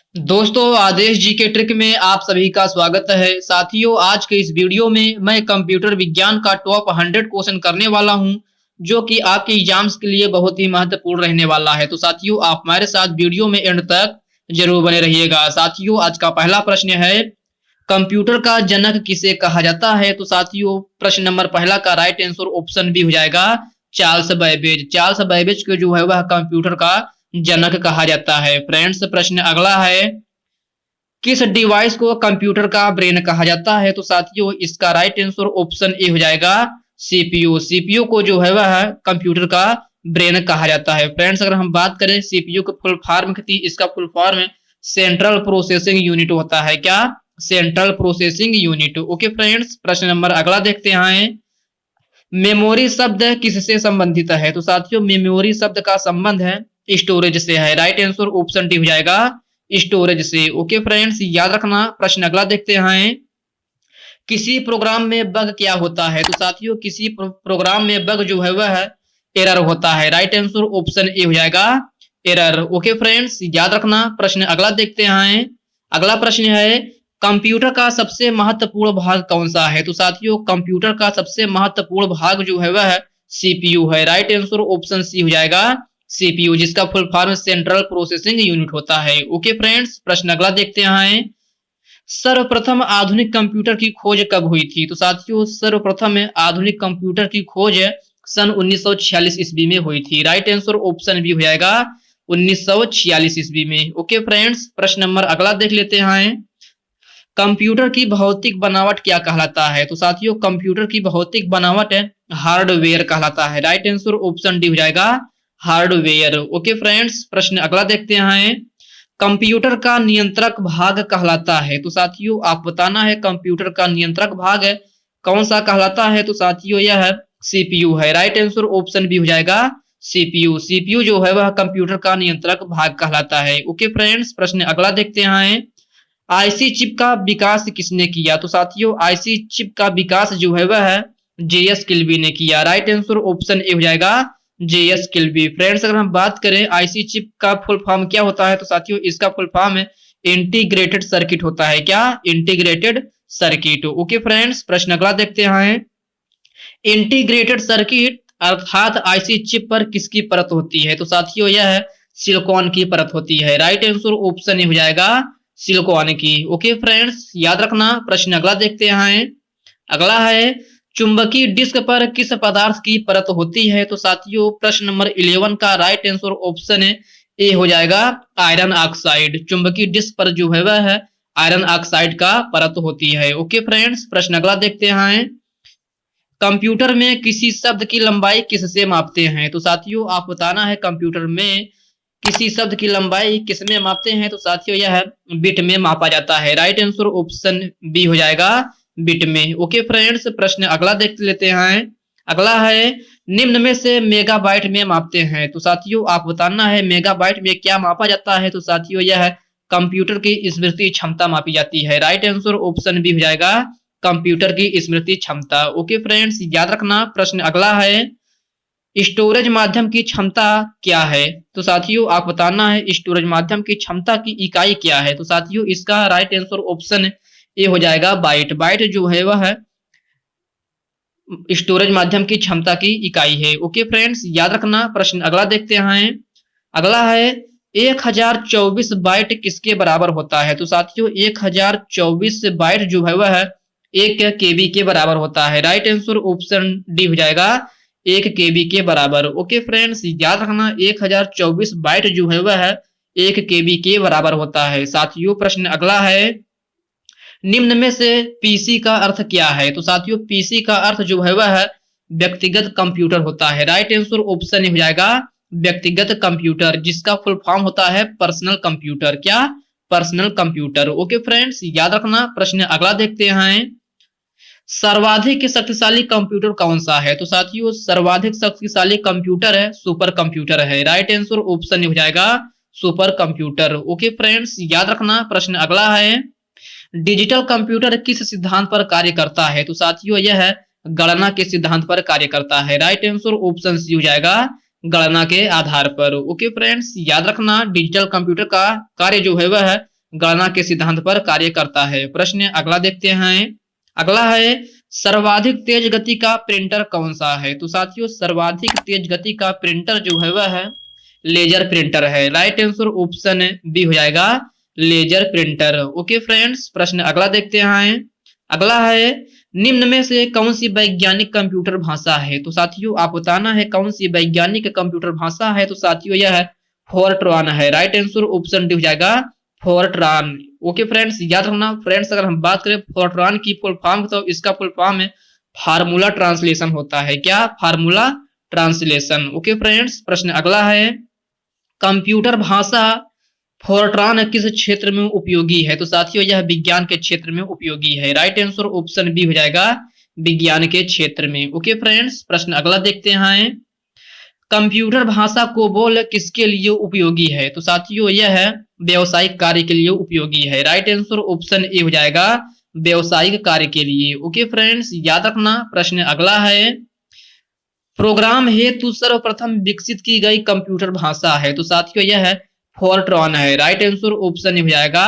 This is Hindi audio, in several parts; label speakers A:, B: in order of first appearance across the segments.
A: दोस्तों, आदेश जी के ट्रिक में आप सभी का स्वागत है। साथियों, आज के इस वीडियो में मैं कंप्यूटर विज्ञान का टॉप 100 क्वेश्चन करने वाला हूं, जो कि आपके एग्जाम्स के लिए बहुत ही महत्वपूर्ण रहने वाला है। तो साथियों, आप हमारे साथ वीडियो में एंड तक जरूर बने रहिएगा। साथियों, आज का पहला प्रश्न है, कंप्यूटर का जनक किसे कहा जाता है? तो साथियों, प्रश्न नंबर पहला का राइट आंसर ऑप्शन बी हो जाएगा, चार्ल्स बैबेज। चार्ल्स बैबेज को जो है वह कंप्यूटर का जनक कहा जाता है। फ्रेंड्स, प्रश्न अगला है, किस डिवाइस को कंप्यूटर का ब्रेन कहा जाता है? तो साथियों, इसका राइट आंसर ऑप्शन ए हो जाएगा, सीपीयू। सीपीयू को जो है वह कंप्यूटर का ब्रेन कहा जाता है। फ्रेंड्स, अगर हम बात करें सीपीयू का फुल फॉर्म की, इसका full form central processing unit होता है। क्या? Central processing unit. Okay friends, प्रश्न नंबर अगला देखते हैं, मेमोरी शब्द किससे संबंधित है? तो साथियों, मेमोरी शब्द का संबंध है स्टोरेज से है। राइट आंसर ऑप्शन डी हो जाएगा, स्टोरेज से। ओके फ्रेंड्स, याद रखना। प्रश्न अगला देखते हैं, किसी प्रोग्राम में बग क्या होता है? तो साथियों, किसी प्रोग्राम में बग जो है वह एरर होता है। राइट आंसर ऑप्शन ए हो जाएगा, एरर। ओके फ्रेंड्स, याद रखना। प्रश्न अगला देखते हैं, अगला प्रश्न है, कंप्यूटर का सबसे महत्वपूर्ण भाग कौन सा है? तो साथियों, कंप्यूटर का सबसे महत्वपूर्ण भाग जो है वह सीपीयू है। राइट आंसर ऑप्शन सी हो जाएगा, सीपीयू, जिसका full form central processing unit होता है। ओके फ्रेंड्स, प्रश्न अगला देखते हैं, सर्वप्रथम आधुनिक कंप्यूटर की खोज कब हुई थी? तो साथियों, सर्वप्रथम आधुनिक कंप्यूटर की खोज सन 1946 ईस्वी में हुई थी। राइट आंसर ऑप्शन बी हो जाएगा, 1946 ईस्वी में। ओके फ्रेंड्स, प्रश्न नंबर अगला देख लेते हैं, कंप्यूटर की भौतिक बनावट क्या कहलाता है? तो साथियों, कंप्यूटर की भौतिक बनावट हार्डवेयर कहलाता है। राइट आंसर ऑप्शन डी हो जाएगा, हार्डवेयर। ओके फ्रेंड्स, प्रश्न अगला देखते हैं, कंप्यूटर का नियंत्रक भाग कहलाता है? तो साथियों, आप बताना है कंप्यूटर का नियंत्रक भाग कौन सा कहलाता है? तो साथियों, यह सीपीयू है। राइट आंसर ऑप्शन बी हो जाएगा, सीपीयू। सीपीयू जो है वह कंप्यूटर का नियंत्रक भाग कहलाता है। ओके फ्रेंड्स, प्रश्न अगला देखते हैं, आईसी चिप का विकास किसने किया? तो साथियों, आईसी चिप का विकास जो है वह जेएस किल्बी ने किया। राइट आंसर ऑप्शन ए हो जाएगा, जेएस किल्बी। फ्रेंड्स, अगर हम बात करें आईसी चिप का फुल फॉर्म क्या होता है? तो साथियों, इसका फुल फॉर्म इंटीग्रेटेड सर्किट होता है। क्या? Integrated circuit. ओके फ्रेंड्स, प्रश्न अगला देखते हैं, इंटीग्रेटेड सर्किट अर्थात आईसी चिप पर किसकी परत होती है? तो साथियों, यह सिलिकॉन की परत होती है। राइट आंसर ऑप्शन ए हो जाएगा, सिलिकॉन की। ओके फ्रेंड्स, याद रखना। प्रश्न अगला देखते हैं, अगला है, चुंबकीय डिस्क पर किस पदार्थ की परत होती है? तो साथियों, प्रश्न नंबर 11 का राइट आंसर ऑप्शन ए हो जाएगा, आयरन ऑक्साइड। चुंबकीय डिस्क पर जो है वह आयरन ऑक्साइड का परत होती है। ओके फ्रेंड्स, प्रश्न अगला देखते हैं, कंप्यूटर में किसी शब्द की लंबाई किससे मापते हैं? तो साथियों, आप बताना है कंप्यूटर में किसी शब्द की लंबाई किसमें मापते हैं? तो साथियों, यह बिट में मापा जाता है। राइट आंसर ऑप्शन बी हो जाएगा, बिट में। ओके फ्रेंड्स, प्रश्न अगला देख लेते हैं, अगला है, निम्न में से मेगाबाइट में मापते हैं? तो साथियों, आप बताना है मेगाबाइट में क्या मापा जाता है? तो साथियों, यह कंप्यूटर की स्मृति क्षमता मापी जाती है। राइट आंसर ऑप्शन बी हो जाएगा, कंप्यूटर की स्मृति क्षमता। ओके फ्रेंड्स, याद रखना। प्रश्न अगला है, स्टोरेज माध्यम की क्षमता क्या है? तो साथियों, आप बताना है स्टोरेज माध्यम की क्षमता की इकाई क्या है? तो साथियों, इसका राइट आंसर ऑप्शन ए हो जाएगा, बाइट। बाइट जो है वह स्टोरेज माध्यम की क्षमता की इकाई है। ओके फ्रेंड्स, याद रखना। प्रश्न अगला देखते हैं, अगला है, 1024 बाइट किसके बराबर होता है? तो साथियों, 1024 बाइट जो है वह 1 केबी के बराबर होता है। राइट आंसर ऑप्शन डी हो जाएगा, 1 केबी के बराबर। ओके फ्रेंड्स, याद रखना 1024 बाइट जो है वह 1 केबी के बराबर होता है। साथियों, प्रश्न अगला है, निम्न में से पीसी का अर्थ क्या है? तो साथियों, पीसी का अर्थ जो है वह व्यक्तिगत कंप्यूटर होता है। राइट आंसर ऑप्शन हो जाएगा, व्यक्तिगत कंप्यूटर, जिसका फुल फॉर्म होता है पर्सनल कंप्यूटर। क्या? Personal computer. ओके फ्रेंड्स, याद रखना। प्रश्न अगला देखते हैं, सर्वाधिक शक्तिशाली कंप्यूटर कौन सा है? तो साथियों, सर्वाधिक शक्तिशाली कंप्यूटर है सुपर कंप्यूटर है। राइट आंसर ऑप्शन हो जाएगा, सुपर कंप्यूटर। ओके फ्रेंड्स, याद रखना। प्रश्न अगला है, डिजिटल कंप्यूटर किस सिद्धांत पर कार्य करता है? तो साथियों, यह गणना के सिद्धांत पर कार्य करता है। राइट आंसर ऑप्शन सी हो जाएगा, गणना के आधार पर। ओके फ्रेंड्स, याद रखना डिजिटल कंप्यूटर का कार्य जो है वह गणना के सिद्धांत पर कार्य करता है। प्रश्न अगला देखते हैं। अगला है सर्वाधिक तेज गति का प्रिंटर कौन सा है? तो साथियों सर्वाधिक तेज गति का प्रिंटर जो है वह है लेजर प्रिंटर है। राइट आंसर ऑप्शन बी हो जाएगा लेजर प्रिंटर। ओके फ्रेंड्स, प्रश्न अगला देखते हैं। अगला है निम्न में से कौन सी वैज्ञानिक कंप्यूटर भाषा है? तो साथियों आप बताना है कौन सी वैज्ञानिक कंप्यूटर भाषा है। तो साथियों यह है फोर्ट्रॉन है। राइट आंसर ऑप्शन डी हो जाएगा फोर्ट्रॉन। ओके फ्रेंड्स, याद रखना फ्रेंड्स, अगर हम बात करें फोर्ट्रॉन की फुल फॉर्म तो इसका फुल फॉर्म है फार्मूला ट्रांसलेशन होता है। क्या? Formula translation. ओके फ्रेंड्स, प्रश्न अगला है कंप्यूटर भाषा फोर्ट्रॉन किस क्षेत्र में उपयोगी है? तो साथियों यह विज्ञान के क्षेत्र में उपयोगी है। राइट आंसर ऑप्शन बी हो जाएगा विज्ञान के क्षेत्र में। ओके फ्रेंड्स, प्रश्न अगला देखते हैं। कंप्यूटर भाषा कोबोल किसके लिए उपयोगी है? तो साथियों यह है व्यवसायिक कार्य के लिए उपयोगी है। राइट आंसर ऑप्शन ए हो जाएगा व्यवसायिक कार्य के लिए। ओके फ्रेंड्स, याद रखना। प्रश्न अगला है प्रोग्राम हेतु सर्वप्रथम विकसित की गई कंप्यूटर भाषा है। तो साथियों यह है फोर्ट्रॉन है। राइट आंसर ऑप्शन हो जाएगा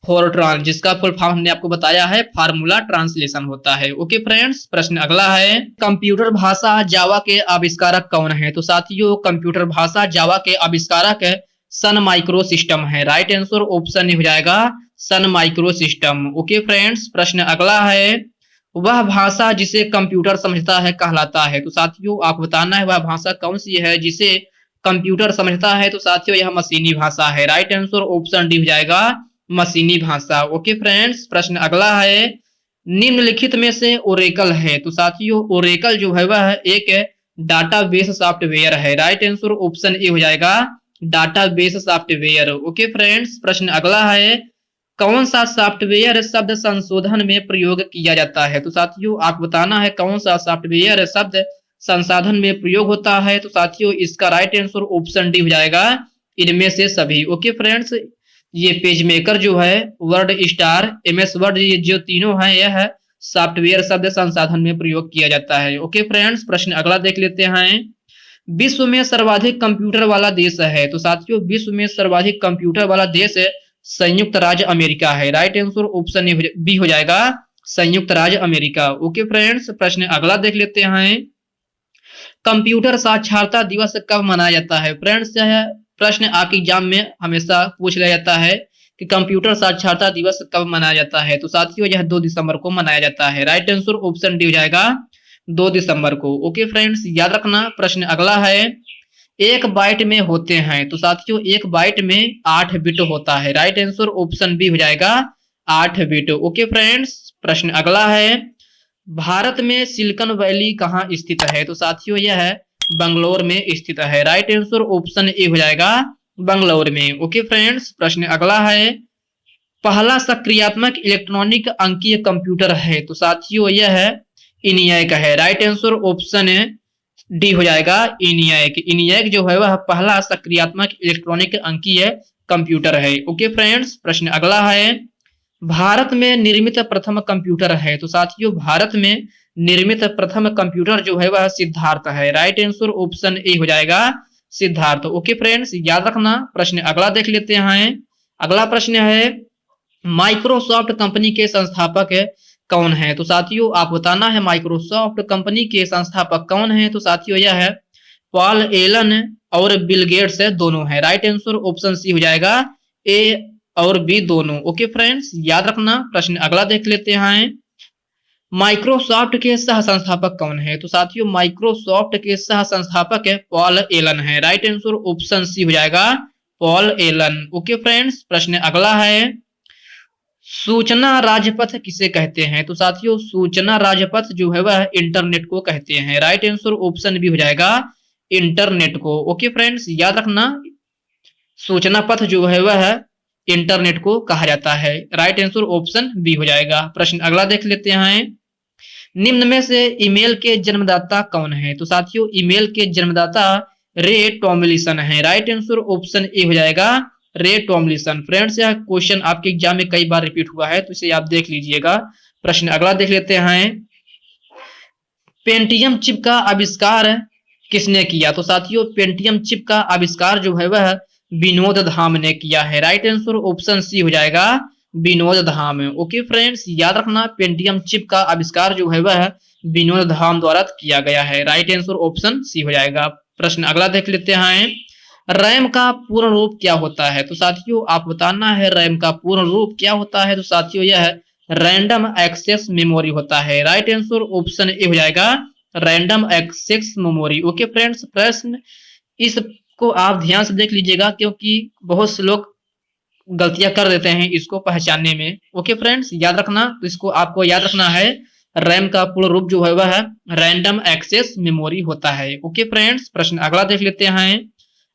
A: फोर्ट्रॉन, जिसका फुल फॉर्म हमने आपको बताया है फार्मूला ट्रांसलेशन होता है। ओके फ्रेंड्स, प्रश्न अगला है कंप्यूटर भाषा जावा के आविष्कारक कौन है? तो साथियों कंप्यूटर भाषा जावा के आविष्कारक सन माइक्रो सिस्टम है। राइट आंसर ऑप्शन हो जाएगा Sun micro system. Okay friends, प्रश्न अगला है वह भाषा जिसे कंप्यूटर समझता है कहलाता है। तो साथियों आप बताना है वह भाषा कौन सी है जिसे कंप्यूटर समझता है। तो साथियों यह मशीनी भाषा है। राइट आंसर ऑप्शन डी हो जाएगा मशीनी भाषा। ओके फ्रेंड्स, प्रश्न अगला है निम्नलिखित में से ओरेकल है। तो साथियों ओरेकल जो है वह एक डाटाबेस सॉफ्टवेयर है। राइट आंसर ऑप्शन ए हो जाएगा डाटाबेस सॉफ्टवेयर। ओके फ्रेंड्स, प्रश्न अगला है कौन सा सॉफ्टवेयर शब्द संशोधन में प्रयोग किया जाता है? तो साथियों आप बताना है कौन सा सॉफ्टवेयर शब्द संसाधन में प्रयोग होता है। तो साथियों इसका राइट आंसर ऑप्शन डी हो जाएगा इनमें से सभी। ओके फ्रेंड्स, ये पेज मेकर जो है वर्ड स्टार एमएस वर्ड ये जो तीनों है यह है सॉफ्टवेयर शब्द संसाधन में प्रयोग किया जाता है। ओके फ्रेंड्स, प्रश्न अगला देख लेते हैं। विश्व में सर्वाधिक कंप्यूटर वाला देश है। तो साथियों विश्व में सर्वाधिक कंप्यूटर वाला देश संयुक्त राज्य अमेरिका है। राइट आंसर ऑप्शन बी हो जाएगा संयुक्त राज्य अमेरिका। ओके फ्रेंड्स, प्रश्न अगला देख लेते हैं कंप्यूटर साक्षरता दिवस कब मनाया जाता है? फ्रेंड्स यह प्रश्न आपके एग्जाम में हमेशा पूछ लिया जाता है कि कंप्यूटर साक्षरता दिवस कब मनाया जाता है। तो साथियों यह 2 दिसंबर को मनाया जाता है। राइट आंसर ऑप्शन डी हो जाएगा 2 दिसंबर को। ओके फ्रेंड्स, याद रखना। प्रश्न अगला है 1 बाइट में होते हैं। तो साथियों 1 बाइट में 8 बिट होता है। राइट आंसर ऑप्शन बी हो जाएगा 8 बिट। ओके फ्रेंड्स, प्रश्न अगला है भारत में सिलिकॉन वैली कहाँ स्थित है? तो साथियों यह है बंगलोर में स्थित है। राइट आंसर ऑप्शन ए हो जाएगा बंगलोर में। ओके फ्रेंड्स, प्रश्न अगला है पहला सक्रियात्मक इलेक्ट्रॉनिक अंकीय कंप्यूटर है। तो साथियों यह है इनियक है। राइट आंसर ऑप्शन डी हो जाएगा इनियक। इनियक जो है वह पहला सक्रियात्मक इलेक्ट्रॉनिक अंकीय कंप्यूटर है। ओके फ्रेंड्स, प्रश्न अगला है भारत में निर्मित प्रथम कंप्यूटर है। तो साथियों भारत में निर्मित प्रथम कंप्यूटर जो है वह सिद्धार्थ है। राइट आंसर ऑप्शन ए हो जाएगा सिद्धार्थ। ओके फ्रेंड्स, याद रखना। प्रश्न अगला देख लेते हैं। अगला प्रश्न है माइक्रोसॉफ्ट कंपनी के संस्थापक कौन है? तो साथियों आप बताना है माइक्रोसॉफ्ट कंपनी के संस्थापक कौन है? तो साथियों यह है पॉल एलन और बिल गेट्स दोनों है। राइट आंसर ऑप्शन सी हो जाएगा ए और बी दोनों। ओके फ्रेंड्स, याद रखना। प्रश्न अगला देख लेते हैं माइक्रोसॉफ्ट के सह संस्थापक कौन है? तो साथियों माइक्रोसॉफ्ट के सह संस्थापक पॉल एलन है। राइट आंसर ऑप्शन सी हो जाएगा पॉल एलन। ओके फ्रेंड्स, प्रश्न अगला है सूचना राजपथ किसे कहते हैं? तो साथियों सूचना राजपथ जो है वह इंटरनेट को कहते हैं। राइट आंसर ऑप्शन बी हो जाएगा इंटरनेट को। ओके फ्रेंड्स, याद रखना सूचना पथ जो है वह इंटरनेट को कहा जाता है। राइट आंसर ऑप्शन बी हो जाएगा। प्रश्न अगला देख लेते हैं निम्न में से ईमेल के जन्मदाता कौन है? तो साथियों ईमेल के जन्मदाता रे टॉमलिसन है। राइट आंसर ऑप्शन ए हो जाएगा रे टॉमलिसन। फ्रेंड्स यह क्वेश्चन आपके एग्जाम में कई बार रिपीट हुआ है तो इसे आप देख लीजिएगा। प्रश्न अगला देख लेते हैं पेंटियम चिप का आविष्कार किसने किया? तो साथियों पेंटियम चिप का आविष्कार जो है वह विनोद धाम ने किया है। राइट आंसर ऑप्शन सी हो जाएगा विनोद धाम। ओके फ्रेंड्स, याद रखना पेंटियम चिप का आविष्कार जो है वह विनोद धाम द्वारा किया गया है। राइट आंसर ऑप्शन सी हो जाएगा। प्रश्न अगला देख लेते हैं, रैम का पूर्ण रूप क्या होता है? तो साथियों आप बताना है रैम का पूर्ण रूप क्या होता है। तो साथियों यह रैंडम एक्सेस मेमोरी होता है। राइट आंसर ऑप्शन ए हो जाएगा random access memory. Okay friends, प्रश्न इसको आप ध्यान से देख लीजिएगा क्योंकि बहुत से लोग गलतियां कर देते हैं इसको पहचानने में। ओके फ्रेंड्स, याद रखना, तो इसको आपको याद रखना है रैम का पूर्ण रूप जो है वह रैंडम एक्सेस मेमोरी होता है। ओके फ्रेंड्स, प्रश्न अगला देख लेते हैं।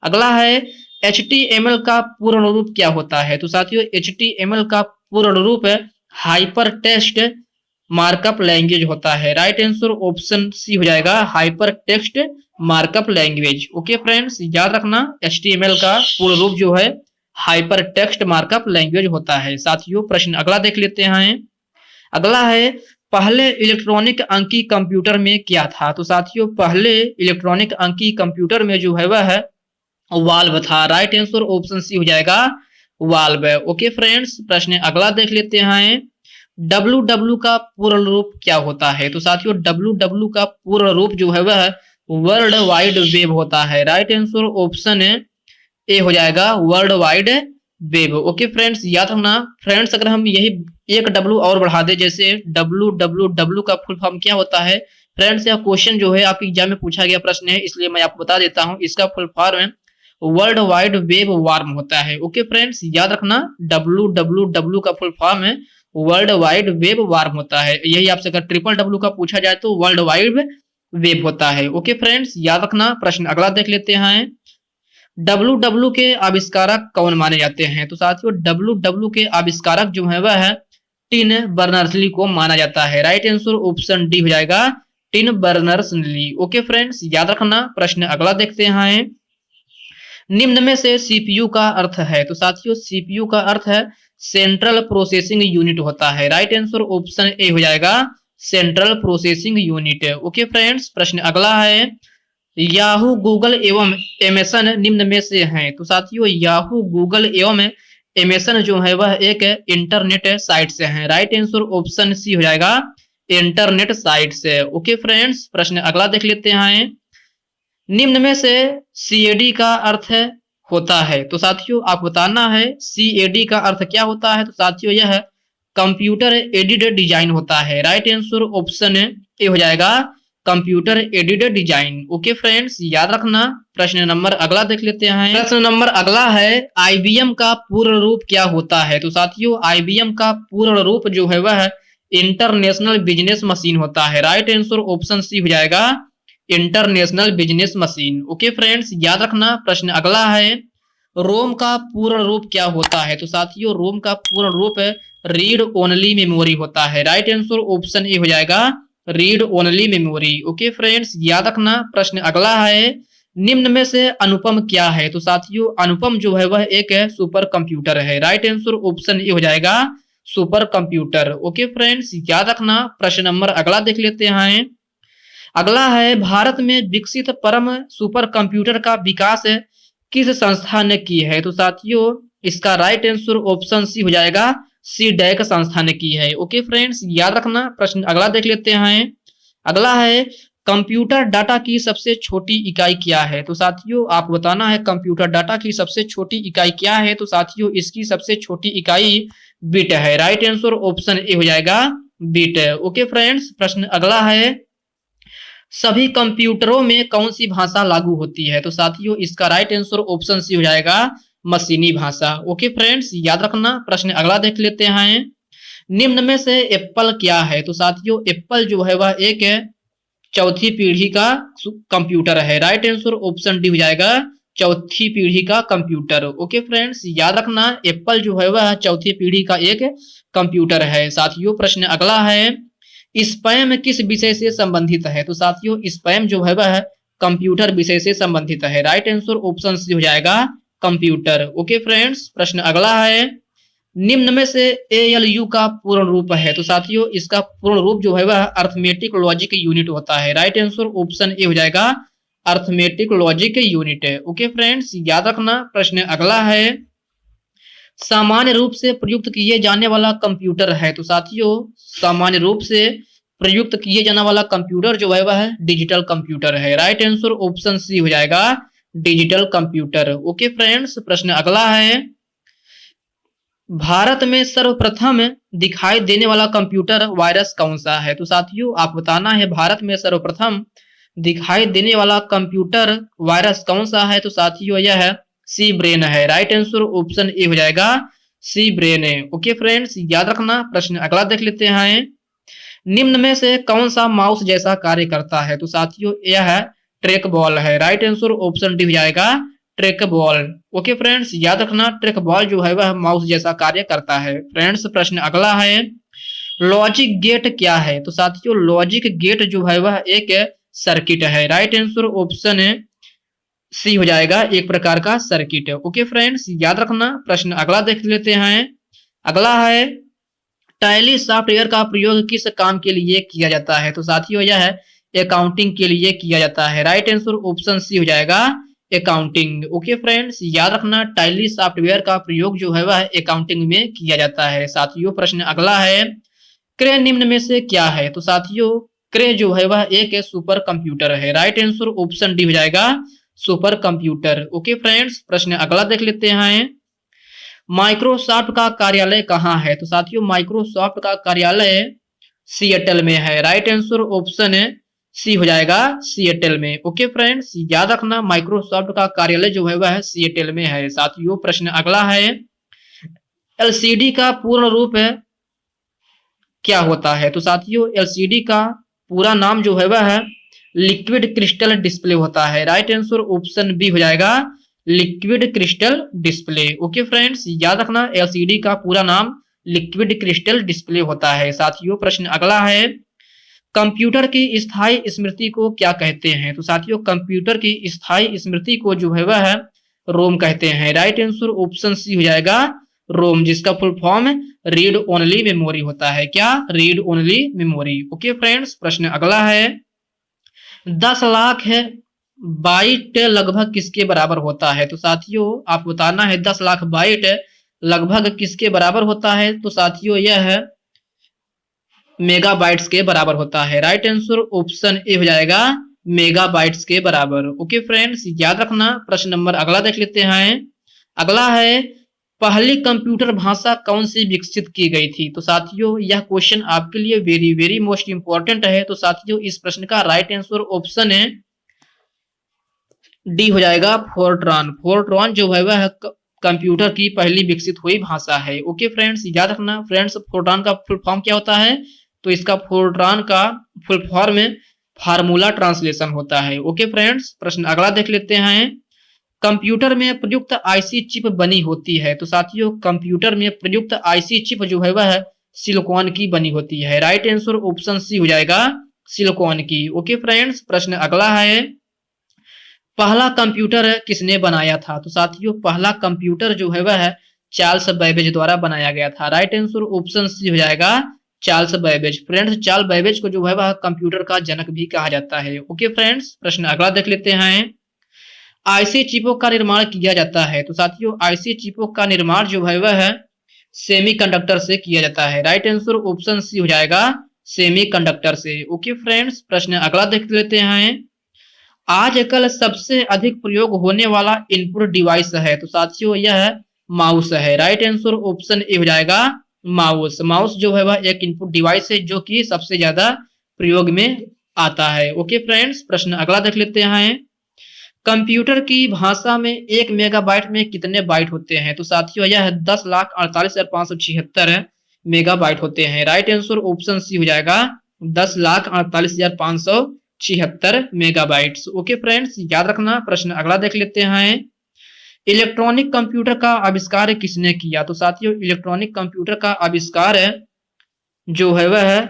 A: अगला है HTML का पूर्ण रूप क्या होता है? तो साथियों HTML का पूर्ण रूप हाइपर टेक्स्ट मार्कअप लैंग्वेज होता है। राइट आंसर ऑप्शन सी हो जाएगा hyper text markup language. Okay friends, याद रखना HTML का पूर्ण रूप जो है हाइपर टेक्स्ट मार्कअप लैंग्वेज होता है। साथियों प्रश्न अगला देख लेते हैं। अगला है पहले इलेक्ट्रॉनिक अंकी कंप्यूटर में क्या था? तो साथियों पहले इलेक्ट्रॉनिक अंकी कंप्यूटर में जो है वह वाल्व था। राइट आंसर ऑप्शन सी हो जाएगा वाल्व। ओके फ्रेंड्स, प्रश्न अगला देख लेते हैं। WW का पूर्ण रूप क्या होता है? तो साथियों WW का पूर्ण रूप जो है वह वर्ल्ड वाइड वेब होता है। राइट आंसर ऑप्शन ए हो जाएगा world wide web. Okay friends, याद रखना फ्रेंड्स, अगर हम यही एक W और बढ़ा दे जैसे WWW का फुल फॉर्म क्या होता है? फ्रेंड्स यह क्वेश्चन जो है आपके एग्जाम में पूछा गया प्रश्न है, इसलिए मैं आपको बता देता हूं। इसका full form world wide web warm होता है। ओके फ्रेंड्स, याद रखना WWW का फुल फॉर्म है वर्ल्ड वाइड वेब वार्म होता है। यही आपसे अगर WWW का पूछा जाए तो वर्ल्ड वाइड वेब होता है। ओके फ्रेंड्स, याद रखना। प्रश्न अगला देख लेते हैं। WW के आविष्कारक कौन माने जाते हैं? तो साथियों WW के आविष्कारक जो है वह टिम बर्नर्स-ली को माना जाता है। राइट आंसर ऑप्शन डी हो जाएगा टिम बर्नर्स-ली। ओके फ्रेंड्स, याद रखना। प्रश्न अगला देखते हैं। निम्न में से CPU का अर्थ है? तो साथियों CPU का अर्थ है सेंट्रल प्रोसेसिंग यूनिट होता है। राइट आंसर ऑप्शन ए हो जाएगा central processing unit. Okay friends, प्रश्न अगला है। याहू गूगल एवं एमेजन निम्न में से हैं? तो साथियों याहू गूगल एवं एमेजन जो है वह एक इंटरनेट साइट से हैं। राइट आंसर ऑप्शन सी हो जाएगा इंटरनेट साइट से। ओके फ्रेंड्स, प्रश्न अगला देख लेते हैं। निम्न में से CAD का अर्थ होता है? तो साथियों आप बताना है CAD का अर्थ क्या होता है? तो साथियों यह कंप्यूटर एडेड डिजाइन होता है। राइट आंसर ऑप्शन ए हो जाएगा computer aided design. Okay friends, याद रखना। प्रश्न नंबर अगला देख लेते हैं। प्रश्न नंबर अगला है IBM का पूर्ण रूप क्या होता है? तो साथियों IBM का पूर्ण रूप जो है वह इंटरनेशनल बिजनेस मशीन होता है। राइट आंसर ऑप्शन सी हो जाएगा international business machine. Okay friends, याद रखना। प्रश्न अगला है रोम का पूर्ण रूप क्या होता है? तो साथियों रोम का पूर्ण रूप रीड ओनली मेमोरी होता है। राइट आंसर ऑप्शन ए हो जाएगा read only memory. Okay friends, याद रखना। प्रश्न अगला है निम्न में से अनुपम क्या है? तो साथियों अनुपम जो है वह एक सुपर कंप्यूटर है। राइट आंसर ऑप्शन ए हो जाएगा सुपर कंप्यूटर। ओके फ्रेंड्स, याद रखना। प्रश्न नंबर अगला देख लेते हैं। अगला है भारत में विकसित परम सुपर कंप्यूटर का विकास किस संस्था ने की है? तो साथियों इसका राइट आंसर ऑप्शन सी हो जाएगा CDAC संस्था ने की है। ओके फ्रेंड्स, याद रखना। प्रश्न अगला देख लेते हैं। अगला है कंप्यूटर डाटा की सबसे छोटी इकाई क्या है? तो साथियों आप बताना है कंप्यूटर डाटा की सबसे छोटी इकाई क्या है? तो साथियों इसकी सबसे छोटी इकाई बिट है। राइट आंसर ऑप्शन ए हो जाएगा बिट। ओके फ्रेंड्स, प्रश्न अगला है सभी कंप्यूटरों में कौन सी भाषा लागू होती है? तो साथियों इसका राइट आंसर ऑप्शन सी हो जाएगा मशीनी भाषा। ओके फ्रेंड्स, याद रखना। प्रश्न अगला देख लेते हैं। निम्न में से एप्पल क्या है? तो साथियों एप्पल जो है वह एक चौथी पीढ़ी का कंप्यूटर है। राइट आंसर ऑप्शन डी हो जाएगा चौथी पीढ़ी का कंप्यूटर। ओके फ्रेंड्स, याद रखना एप्पल जो है वह चौथी पीढ़ी का एक कंप्यूटर है। साथियों प्रश्न अगला है स्पैम किस विषय से संबंधित है? तो साथियों स्पैम जो है वह कंप्यूटर विषय से संबंधित है। राइट आंसर ऑप्शन सी हो जाएगा कंप्यूटर। ओके फ्रेंड्स, प्रश्न अगला है निम्न में से ALU का पूर्ण रूप है? तो साथियों इसका पूर्ण रूप जो है वह अर्थमेटिक लॉजिक यूनिट होता है। राइट आंसर ऑप्शन ए हो जाएगा अर्थमेटिक लॉजिक यूनिट है। ओके फ्रेंड्स, याद रखना। प्रश्न अगला है, सामान्य रूप से प्रयुक्त किए जाने वाला कंप्यूटर है। तो साथियों, सामान्य रूप से प्रयुक्त किए जाने वाला कंप्यूटर जो है वह डिजिटल कंप्यूटर है। राइट आंसर ऑप्शन सी हो जाएगा, डिजिटल कंप्यूटर। ओके फ्रेंड्स, प्रश्न अगला है, भारत में सर्वप्रथम दिखाई देने वाला कंप्यूटर वायरस कौन सा है। तो साथियों, आप बताना है भारत में सर्वप्रथम दिखाई देने वाला कंप्यूटर वायरस कौन सा है। तो साथियों, यह है सी ब्रेन है। राइट आंसर ऑप्शन ए हो जाएगा, सी ब्रेन है। ओके फ्रेंड्स, याद रखना। प्रश्न अगला देख लेते हैं, निम्न में से कौन सा माउस जैसा कार्य करता है। तो साथियों, यह है ट्रैक बॉल है। राइट आंसर ऑप्शन डी हो जाएगा, ट्रैक बॉल। ओके फ्रेंड्स, याद रखना, ट्रैक बॉल जो है वह माउस जैसा कार्य करता है। फ्रेंड्स, प्रश्न अगला है, लॉजिक गेट क्या है। तो साथियों, लॉजिक गेट जो है वह एक सर्किट है। राइट आंसर ऑप्शन सी हो जाएगा, एक प्रकार का सर्किट है। ओके फ्रेंड्स, याद रखना। प्रश्न अगला देख लेते हैं, अगला है, टैली सॉफ्टवेयर का प्रयोग किस काम के लिए किया जाता है। तो साथियों, यह है अकाउंटिंग के लिए किया जाता है। राइट आंसर ऑप्शन सी हो जाएगा, अकाउंटिंग। ओके फ्रेंड्स, याद रखना, टैली सॉफ्टवेयर का प्रयोग जो है वह अकाउंटिंग में किया जाता है। साथियों, प्रश्न अगला है, क्रे निम्न में से क्या है। तो साथियों, क्रे जो है वह एक सुपर कंप्यूटर है। राइट आंसर ऑप्शन डी हो जाएगा, सुपर कंप्यूटर। ओके फ्रेंड्स, प्रश्न अगला देख लेते हैं, माइक्रोसॉफ्ट का कार्यालय कहाँ है। तो साथियों, माइक्रोसॉफ्ट का कार्यालय सिएटल में है। राइट आंसर ऑप्शन सी हो जाएगा, सिएटल में। ओके फ्रेंड्स, याद रखना, माइक्रोसॉफ्ट का कार्यालय जो है वह सिएटल में है। साथियों, प्रश्न अगला है, एलसीडी का पूर्ण रूप क्या होता है। तो साथियों, एलसीडी का पूरा नाम जो है वह लिक्विड क्रिस्टल डिस्प्ले होता है। राइट आंसर ऑप्शन बी हो जाएगा, liquid crystal display. Okay friends, याद रखना, एलसीडी का पूरा नाम लिक्विड क्रिस्टल डिस्प्ले होता है। साथियों, प्रश्न अगला है, कंप्यूटर की स्थायी स्मृति को क्या कहते हैं। तो साथियों, कंप्यूटर की स्थायी स्मृति को जो है वह रोम कहते हैं। राइट आंसर ऑप्शन सी हो जाएगा, रोम, जिसका full form read only memory होता है। क्या, read only memory. Okay friends, प्रश्न अगला है, 10 लाख है बाइट लगभग किसके बराबर होता है। तो साथियों, आप बताना है 10 लाख बाइट लगभग किसके बराबर होता है। तो साथियों, यह है मेगाबाइट्स के बराबर होता है। राइट आंसर ऑप्शन ए हो जाएगा, मेगाबाइट्स के बराबर। ओके फ्रेंड्स, याद रखना। प्रश्न नंबर अगला देख लेते हैं, अगला है, पहली कंप्यूटर भाषा कौन सी विकसित की गई थी। तो साथियों, यह क्वेश्चन आपके लिए वेरी वेरी मोस्ट इंपॉर्टेंट है। तो साथियों, इस प्रश्न का राइट आंसर ऑप्शन है डी हो जाएगा, फोर्ट्रॉन। फोर्ट्रॉन जो है वह कंप्यूटर की पहली विकसित हुई भाषा है। ओके फ्रेंड्स, याद रखना। फ्रेंड्स, फोर्ट्रॉन का फुल फॉर्म क्या होता है। तो इसका फोर्ट्रॉन का फुल फॉर्म फार्मूला ट्रांसलेशन होता है। ओके फ्रेंड्स, प्रश्न अगला देख लेते हैं, कंप्यूटर में प्रयुक्त आईसी चिप बनी होती है। तो साथियों, कंप्यूटर में प्रयुक्त आईसी चिप जो है वह सिलिकॉन की बनी होती है। राइट आंसर ऑप्शन सी हो जाएगा, सिलिकॉन की। ओके फ्रेंड्स, प्रश्न अगला है, पहला कंप्यूटर किसने बनाया था। तो साथियों, पहला कंप्यूटर जो है वह चार्ल्स बैबेज द्वारा बनाया गया था। राइट आंसर ऑप्शन सी हो जाएगा, Charles Babbage. Friends, Charles Babbage को जो है वह कंप्यूटर का जनक भी कहा जाता है। ओके फ्रेंड्स, प्रश्न अगला देख लेते हैं, आईसी चिपों का निर्माण किया जाता है। तो साथियों, आईसी चिपों का निर्माण जो है वह सेमीकंडक्टर से किया जाता है। राइट आंसर ऑप्शन सी हो जाएगा, सेमीकंडक्टर से। ओके फ्रेंड्स, प्रश्न अगला देख लेते हैं, आजकल सबसे अधिक प्रयोग होने वाला इनपुट डिवाइस है। तो साथियों, यह माउस है। राइट आंसर ऑप्शन ए हो जाएगा, माउस। माउस जो है वह एक इनपुट डिवाइस है जो कि सबसे ज्यादा प्रयोग में आता है। ओके फ्रेंड्स, प्रश्न अगला देख लेते हैं, कंप्यूटर की भाषा में 1 मेगाबाइट में कितने बाइट होते हैं। तो साथियों, यह 10,48,576 मेगाबाइट होते हैं। राइट आंसर ऑप्शन सी हो जाएगा, 10,48,576 मेगाबाइट्स। ओके फ्रेंड्स, याद रखना। प्रश्न अगला देख लेते हैं, इलेक्ट्रॉनिक कंप्यूटर का आविष्कार किसने किया। तो साथियों, इलेक्ट्रॉनिक कंप्यूटर का आविष्कार जो है वह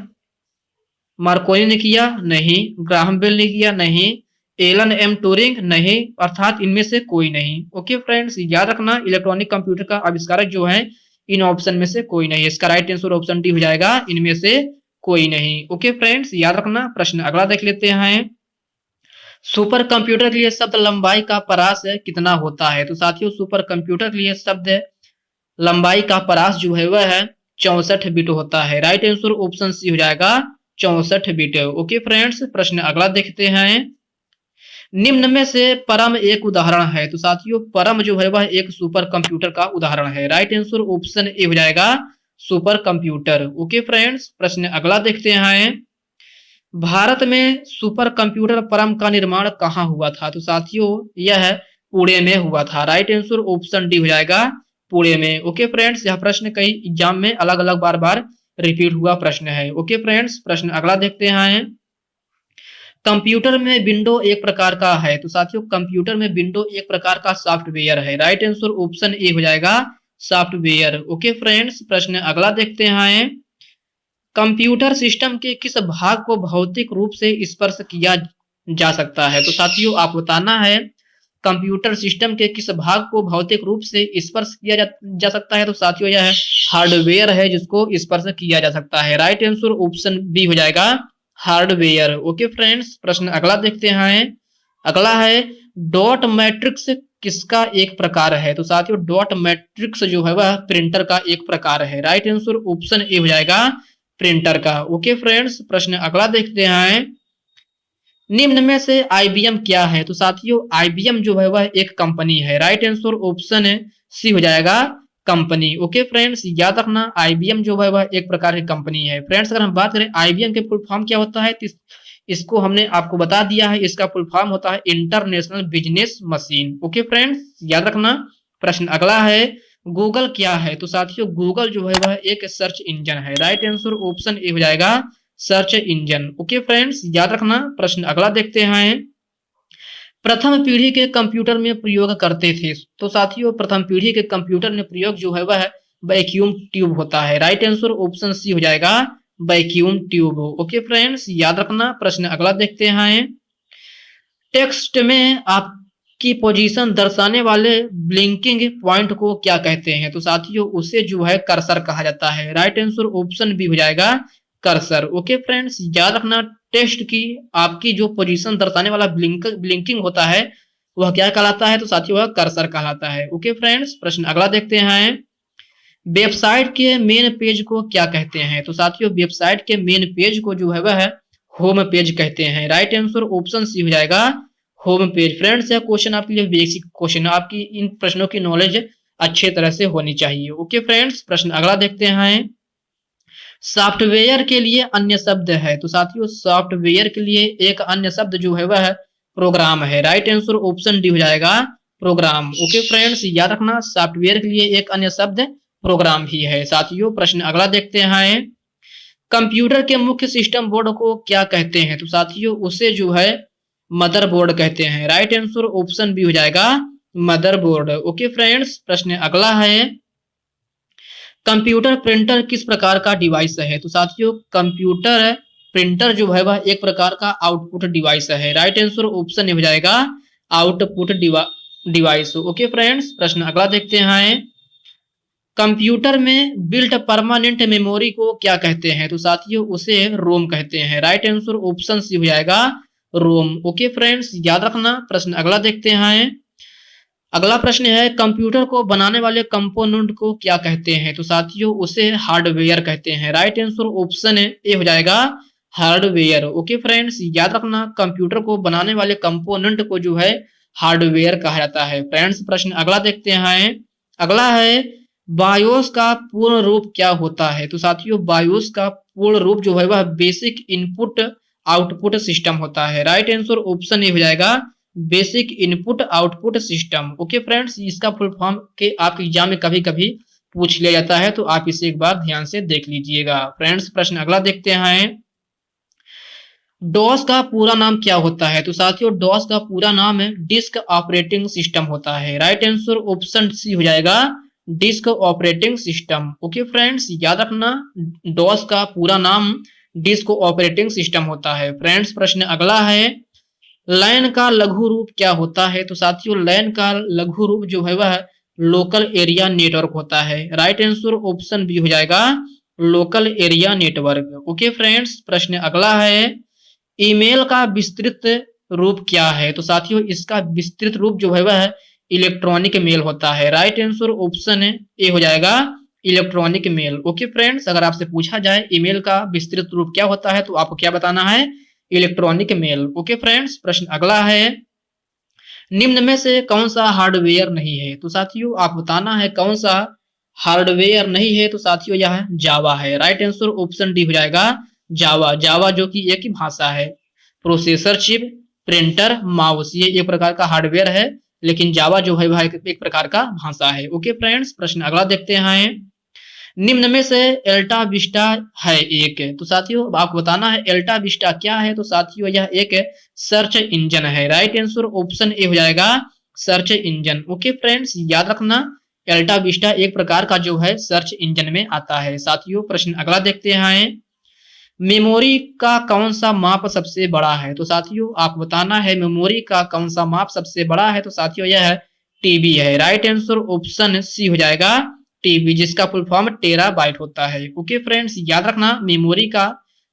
A: मार्कोनी ने किया, नहीं। ग्राहम बेल ने किया, नहीं। एलन एम ट्यूरिंग, नहीं। अर्थात इनमें से कोई नहीं। ओके फ्रेंड्स, याद रखना, इलेक्ट्रॉनिक कंप्यूटर का आविष्कारक जो है इन ऑप्शन में से कोई नहीं। इसका राइट आंसर ऑप्शन डी हो जाएगा, इनमें से कोई नहीं। ओके फ्रेंड्स, याद रखना। प्रश्न अगला देख लेते हैं, सुपर कंप्यूटर के लिए शब्द लंबाई का परास कितना होता है? तो साथियों सुपर कंप्यूटर के लिए शब्द लंबाई का परास जो है वह है 64 बिट होता है। राइट आंसर ऑप्शन सी हो जाएगा 64 बिट। ओके फ्रेंड्स, प्रश्न अगला देखते हैं। निम्न में से परम एक उदाहरण है? तो साथियों परम जो है वह एक सुपर कंप्यूटर का उदाहरण है। राइट आंसर ऑप्शन ए हो जाएगा सुपर कंप्यूटर। ओके फ्रेंड्स, प्रश्न अगला देखते हैं। भारत में सुपर कंप्यूटर परम का निर्माण कहाँ हुआ था? तो साथियों यह पुणे में हुआ था। राइट आंसर ऑप्शन डी हो जाएगा पुणे में। ओके फ्रेंड्स, यह प्रश्न कई एग्जाम में अलग अलग बार बार रिपीट हुआ प्रश्न है। ओके फ्रेंड्स, प्रश्न अगला देखते हैं। कंप्यूटर में विंडो एक प्रकार का है? तो साथियों कंप्यूटर में विंडो एक प्रकार का सॉफ्टवेयर है। राइट आंसर ऑप्शन ए हो जाएगा सॉफ्टवेयर। ओके फ्रेंड्स, प्रश्न अगला देखते हैं। कंप्यूटर सिस्टम के किस भाग को भौतिक रूप से स्पर्श किया जा सकता है? तो साथियों आप बताना है कंप्यूटर सिस्टम के किस भाग को भौतिक रूप से स्पर्श किया जा सकता है? तो साथियों यह हार्डवेयर है जिसको स्पर्श किया जा सकता है। राइट आंसर ऑप्शन बी हो जाएगा हार्डवेयर। ओके फ्रेंड्स, प्रश्न अगला देखते हैं। अगला है डॉट मैट्रिक्स किसका एक प्रकार है? तो साथियों डॉट मैट्रिक्स जो है वह प्रिंटर का एक प्रकार है। राइट आंसर ऑप्शन ए हो जाएगा प्रिंटर का। ओके फ्रेंड्स, प्रश्न अगला देखते हैं। निम्न में से आईबीएम क्या है? तो साथियों आईबीएम जो है वह एक कंपनी है। राइट आंसर ऑप्शन सी हो जाएगा कंपनी। ओके फ्रेंड्स, याद रखना आईबीएम जो है वह एक प्रकार की कंपनी है। फ्रेंड्स अगर हम बात करें आईबीएम के फुल फॉर्म क्या होता है तो इसको हमने आपको बता दिया है। इसका फुल फॉर्म होता है international business machine. Okay friends, याद रखना। प्रश्न अगला है गूगल क्या है? तो साथियों गूगल जो है वह एक सर्च इंजन है। राइट आंसर ऑप्शन ए हो जाएगा सर्च इंजन। ओके फ्रेंड्स, याद रखना। प्रश्न अगला देखते हैं। प्रथम पीढ़ी के कंप्यूटर में प्रयोग करते थे? तो साथियों प्रथम पीढ़ी के कंप्यूटर में प्रयोग जो है वह वैक्यूम ट्यूब होता है। राइट आंसर ऑप्शन सी हो जाएगा वैक्यूम ट्यूब। ओके फ्रेंड्स, याद रखना। प्रश्न अगला देखते हैं। टेक्स्ट में आपकी पोजीशन दर्शाने वाले ब्लिंकिंग पॉइंट को क्या कहते हैं? तो साथियों उसे जो है कर्सर कहा जाता है। राइट आंसर ऑप्शन बी हो जाएगा कर्सर। ओके फ्रेंड्स, याद रखना टेक्स्ट की आपकी जो पोजीशन दर्शाने वाला ब्लिंकिंग होता है वह क्या कहलाता है? तो साथियों वह कर्सर कहलाता है। ओके फ्रेंड्स, प्रश्न अगला देखते हैं। वेबसाइट के मेन पेज को क्या कहते हैं? तो साथियों वेबसाइट के मेन पेज को जो है वह होम पेज कहते हैं। राइट आंसर ऑप्शन सी हो जाएगा होम पेज। फ्रेंड्स यह क्वेश्चन आपके लिए बेसिक क्वेश्चन है, आपकी इन प्रश्नों की नॉलेज अच्छे तरह से होनी चाहिए। ओके फ्रेंड्स, प्रश्न अगला देखते हैं। सॉफ्टवेयर के लिए अन्य शब्द है? तो साथियों सॉफ्टवेयर के लिए एक अन्य शब्द जो है वह प्रोग्राम है। राइट आंसर ऑप्शन डी हो जाएगा प्रोग्राम। ओके फ्रेंड्स, याद रखना सॉफ्टवेयर के लिए एक अन्य शब्द प्रोग्राम ही है। साथियों प्रश्न अगला देखते हैं। कंप्यूटर के मुख्य सिस्टम बोर्ड को क्या कहते हैं? तो साथियों उसे जो है मदरबोर्ड कहते हैं। राइट आंसर ऑप्शन बी हो जाएगा मदरबोर्ड। ओके फ्रेंड्स, प्रश्न अगला है। कंप्यूटर प्रिंटर किस प्रकार का डिवाइस है? तो साथियों कंप्यूटर प्रिंटर जो है वह एक प्रकार का आउटपुट डिवाइस है। राइट आंसर ऑप्शन हो जाएगा आउटपुट डिवाइस। ओके फ्रेंड्स, प्रश्न अगला देखते हैं। कंप्यूटर में बिल्ट परमानेंट मेमोरी को क्या कहते हैं? तो साथियों उसे रोम कहते हैं। राइट आंसर ऑप्शन सी हो जाएगा रोम। ओके फ्रेंड्स, याद रखना। प्रश्न अगला देखते हैं। अगला प्रश्न है कंप्यूटर को बनाने वाले कंपोनेंट को क्या कहते हैं? तो साथियों उसे हार्डवेयर कहते हैं। राइट आंसर ऑप्शन ए हो जाएगा हार्डवेयर। ओके फ्रेंड्स, याद रखना कंप्यूटर को बनाने वाले कंपोनेंट को जो है हार्डवेयर कहा जाता है। फ्रेंड्स प्रश्न अगला देखते हैं। अगला है बायोस का पूर्ण रूप क्या होता है? तो साथियों बायोस का पूर्ण रूप जो है वह बेसिक इनपुट आउटपुट सिस्टम होता है। राइट आंसर ऑप्शन ए हो जाएगा basic input output system. Okay friends, इसका फुल फॉर्म के आपके एग्जाम में कभी कभी पूछ लिया जाता है, तो आप इसे एक बार ध्यान से देख लीजिएगा। फ्रेंड्स प्रश्न अगला देखते हैं। डॉस का पूरा नाम क्या होता है? तो साथियों डॉस का पूरा नाम है डिस्क ऑपरेटिंग सिस्टम होता है। राइट आंसर ऑप्शन सी हो जाएगा disk operating system. Okay friends, याद रखना डॉस का पूरा नाम डिस्क ऑपरेटिंग सिस्टम होता है। फ्रेंड्स प्रश्न अगला है लैन का लघु रूप क्या होता है? तो साथियों लैन का लघु रूप जो है वह लोकल एरिया नेटवर्क होता है। राइट आंसर ऑप्शन बी हो जाएगा local area network. Okay friends, प्रश्न अगला है ईमेल का विस्तृत रूप क्या है? तो साथियों इसका विस्तृत रूप जो है वह इलेक्ट्रॉनिक मेल होता है। राइट आंसर ऑप्शन ए हो जाएगा, इलेक्ट्रॉनिक मेल। ओके फ्रेंड्स, अगर आपसे पूछा जाए ईमेल का विस्तृत रूप क्या होता है तो आपको क्या बताना है? Electronic mail. ओके फ्रेंड्स, प्रश्न अगला है, निम्न में से कौन सा हार्डवेयर नहीं है? तो साथियों आप बताना है कौन सा हार्डवेयर नहीं है। तो साथियों यह जावा है। राइट आंसर ऑप्शन डी हो जाएगा, जावा। जावा जो कि एक ही भाषा है। प्रोसेसर चिप, प्रिंटर, माउस, ये एक प्रकार का हार्डवेयर है, लेकिन जावा जो है वह एक प्रकार का भाषा है। ओके फ्रेंड्स, प्रश्न अगला देखते हैं, निम्न में से एल्टा विस्टा है एक? तो साथियों आपको बताना है एल्टा विस्टा क्या है। तो साथियों यह एक सर्च इंजन है। राइट आंसर ऑप्शन ए हो जाएगा, सर्च इंजन। ओके फ्रेंड्स, याद रखना एल्टा विस्टा एक प्रकार का जो है सर्च इंजन में आता है। साथियों प्रश्न अगला देखते हैं, मेमोरी का कौन सा माप सबसे बड़ा है? तो साथियों आपको बताना है मेमोरी का कौन सा माप सबसे बड़ा है। तो साथियों यह टीबी है। राइट आंसर ऑप्शन सी हो जाएगा, टीबी, जिसका फुल फॉर्म टेराबाइट होता है। ओके फ्रेंड्स, याद रखना मेमोरी का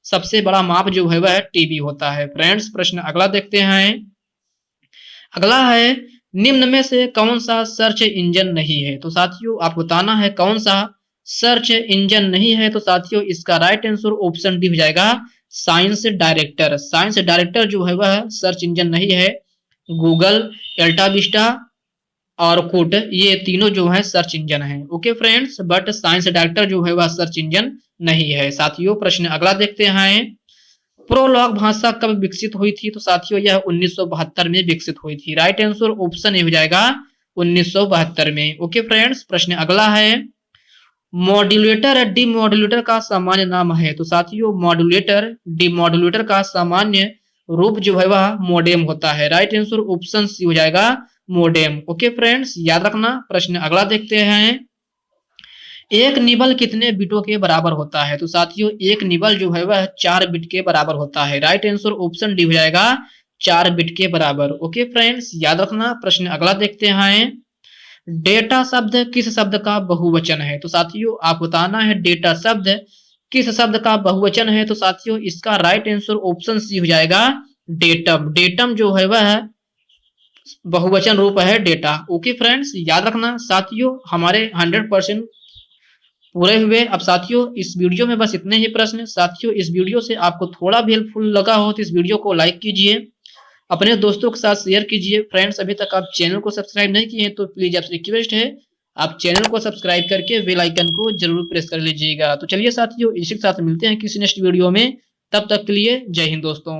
A: सबसे बड़ा माप जो है वह टीबी होता है। फ्रेंड्स प्रश्न अगला देखते हैं, अगला है, निम्न में से कौन सा सर्च इंजन नहीं है? तो साथियों आपको बताना है कौन सा सर्च इंजन नहीं है। तो साथियों इसका राइट आंसर ऑप्शन डी हो जाएगा, साइंस डायरेक्टर। साइंस डायरेक्टर जो है वह सर्च इंजन नहीं है। गूगल, एल्टा विस्टा और कूट, ये तीनों जो है सर्च इंजन है। Okay friends, but science director जो है वह सर्च इंजन नहीं है। साथियों प्रश्न अगला देखते हैं, प्रोलॉग भाषा कब विकसित हुई थी? तो साथियों यह 1972 में विकसित हुई थी। राइट आंसर ऑप्शन ए हो जाएगा, 1972 में। ओके फ्रेंड्स, प्रश्न अगला है, मॉड्यूलेटर डिमॉड्यूलेटर का सामान्य नाम है? तो साथियों मॉड्यूलेटर डिमॉड्यूलेटर का सामान्य रूप जो है वह मोडेम होता है। राइट आंसर ऑप्शन सी हो जाएगा, मोडेम। ओके फ्रेंड्स, याद रखना। प्रश्न अगला देखते हैं, एक निबल कितने बिटों के बराबर होता है? तो साथियों एक निबल जो है वह 4 बिट के बराबर होता है। राइट आंसर ऑप्शन डी हो जाएगा, 4 बिट के बराबर। ओके फ्रेंड्स, याद रखना। प्रश्न अगला देखते हैं, डेटा शब्द किस शब्द का बहुवचन है? तो साथियों आप बताना है डेटा शब्द किस शब्द का बहुवचन है। तो साथियों इसका राइट आंसर ऑप्शन सी हो जाएगा, डेटम। डेटम जो है वह बहुवचन रूप है डेटा। ओके फ्रेंड्स, याद रखना। साथियों हमारे 100% पूरे हुए। अब साथियों इस वीडियो में बस इतने ही प्रश्न। साथियों इस वीडियो से आपको थोड़ा भी हेल्पफुल लगा हो तो इस वीडियो को लाइक कीजिए, अपने दोस्तों के साथ शेयर कीजिए। फ्रेंड्स अभी तक आप चैनल को सब्सक्राइब नहीं किए हैं तो प्लीज आपसे रिक्वेस्ट है आप चैनल को सब्सक्राइब करके बेल आइकन को जरूर प्रेस कर लीजिएगा। तो चलिए साथियों इसी के साथ मिलते हैं किसी नेक्स्ट वीडियो में, तब तक के लिए जय हिंद दोस्तों।